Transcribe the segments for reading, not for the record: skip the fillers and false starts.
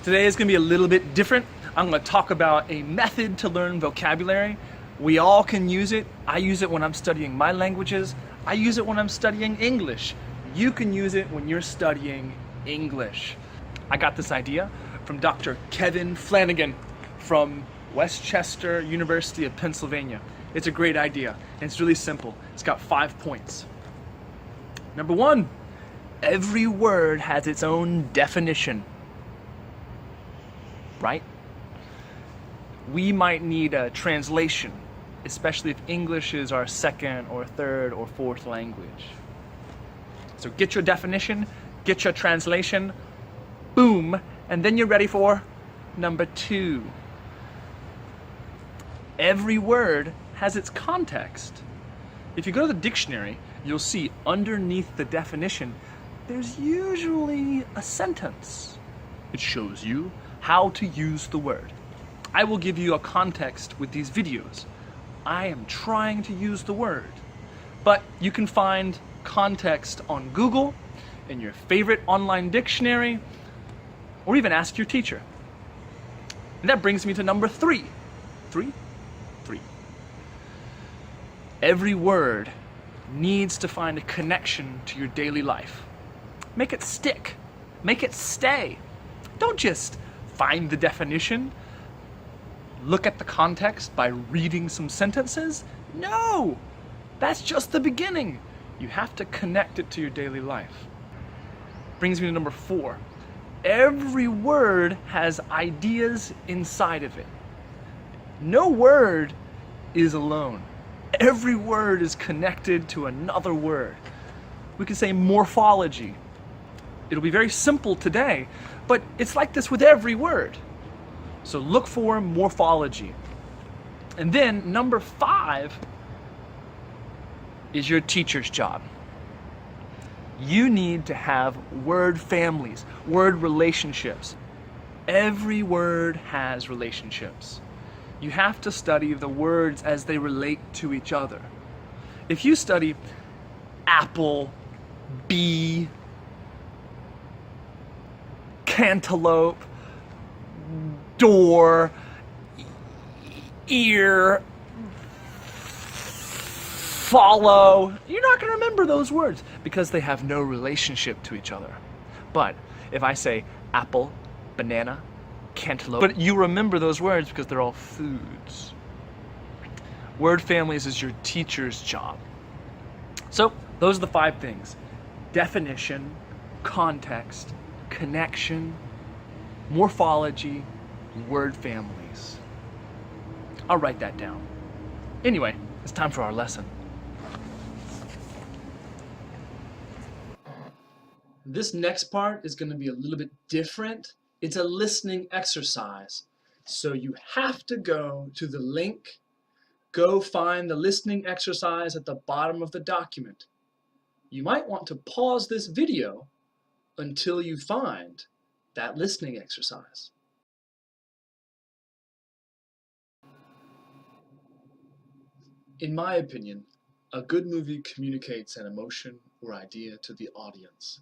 Today is going to be a little bit different. I'm going to talk about a method to learn vocabulary. We all can use it. I use it when I'm studying my languages. I use it when I'm studying English. You can use it when you're studying English. I got this idea from Dr. Kevin Flanagan from Westchester University of Pennsylvania. It's a great idea, and it's really simple. It's got 5 points. Number 1, every word has its own definition. Right? We might need a translation, especially if English is our second or third or fourth language. So get your definition, get your translation, boom, and then you're ready for number 2. Every word has its context. If you go to the dictionary, you'll see underneath the definition, there's usually a sentence. It shows you how to use the word. I will give you a context with these videos. I am trying to use the word. But you can find context on Google, in your favorite online dictionary, or even ask your teacher. And that brings me to number 3. 3? 3. Every word needs to find a connection to your daily life. Make it stick. Make it stay. Don't just find the definition, look at the context by reading some sentences. No! That's just the beginning. You have to connect it to your daily life. Brings me to number 4. Every word has ideas inside of it. No word is alone. Every word is connected to another word. We could say morphology. It'll be very simple today, but it's like this with every word. So look for morphology. And then number 5 is your teacher's job. You need to have word families, word relationships. Every word has relationships. You have to study the words as they relate to each other. If you study apple, bee, cantaloupe, door, ear, follow, you're not going to remember those words because they have no relationship to each other. But if I say apple, banana, cantaloupe, but you remember those words because they're all foods. Word families is your teacher's job. So those are the 5 things: definition, context, connection, morphology, word families. I'll write that down. Anyway, it's time for our lesson. This next part is going to be a little bit different. It's a listening exercise. So you have to go to the link, go find the listening exercise at the bottom of the document. You might want to pause this video until you find that listening exercise. In my opinion, a good movie communicates an emotion or idea to the audience.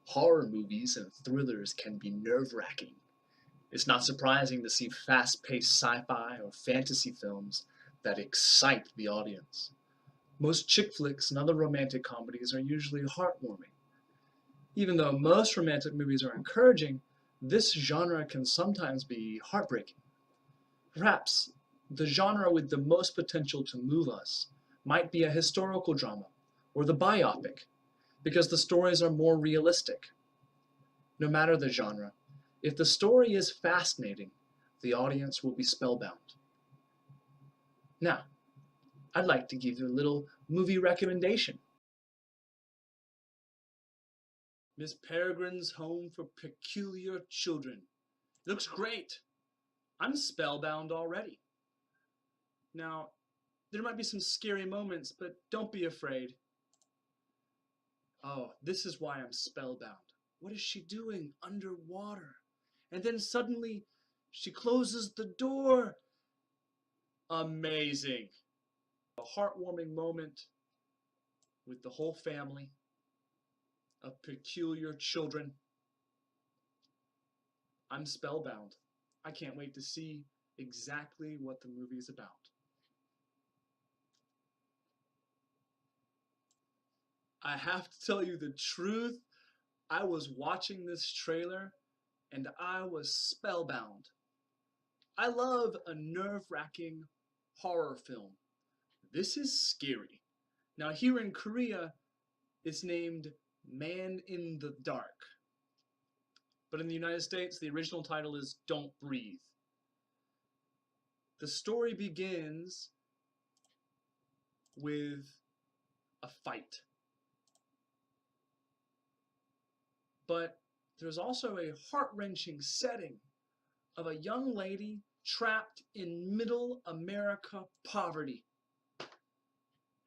Horror movies and thrillers can be nerve-wracking. It's not surprising to see fast-paced sci-fi or fantasy films that excite the audience. Most chick flicks and other romantic comedies are usually heartwarming. Even though most romantic movies are encouraging, this genre can sometimes be heartbreaking. Perhaps the genre with the most potential to move us might be a historical drama or the biopic, because the stories are more realistic. No matter the genre, if the story is fascinating, the audience will be spellbound. Now, I'd like to give you a little movie recommendation. Miss Peregrine's Home for Peculiar Children. It looks great. I'm spellbound already. Now, there might be some scary moments, but don't be afraid. Oh, this is why I'm spellbound. What is she doing underwater? And then suddenly, she closes the door. Amazing. A heartwarming moment with the whole family of peculiar children. I'm spellbound. I can't wait to see exactly what the movie is about. I have to tell you the truth. I was watching this trailer and I was spellbound. I love a nerve-wracking horror film. This is scary. Now here in Korea, it's named Man in the Dark. But in the United States, the original title is Don't Breathe. The story begins with a fight. But there's also a heart-wrenching setting of a young lady trapped in middle America poverty.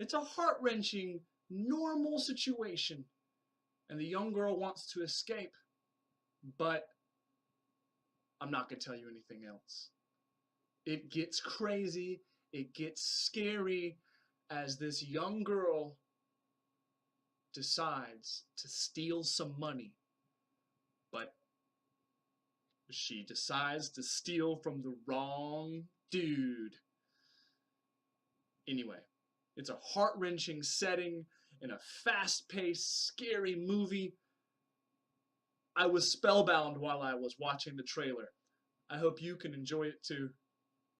It's a heart-wrenching, normal situation, and the young girl wants to escape, but I'm not going to tell you anything else. It gets crazy, it gets scary as this young girl decides to steal some money, but she decides to steal from the wrong dude. Anyway, it's a heart-wrenching setting in a fast-paced, scary movie. I was spellbound while I was watching the trailer. I hope you can enjoy it too.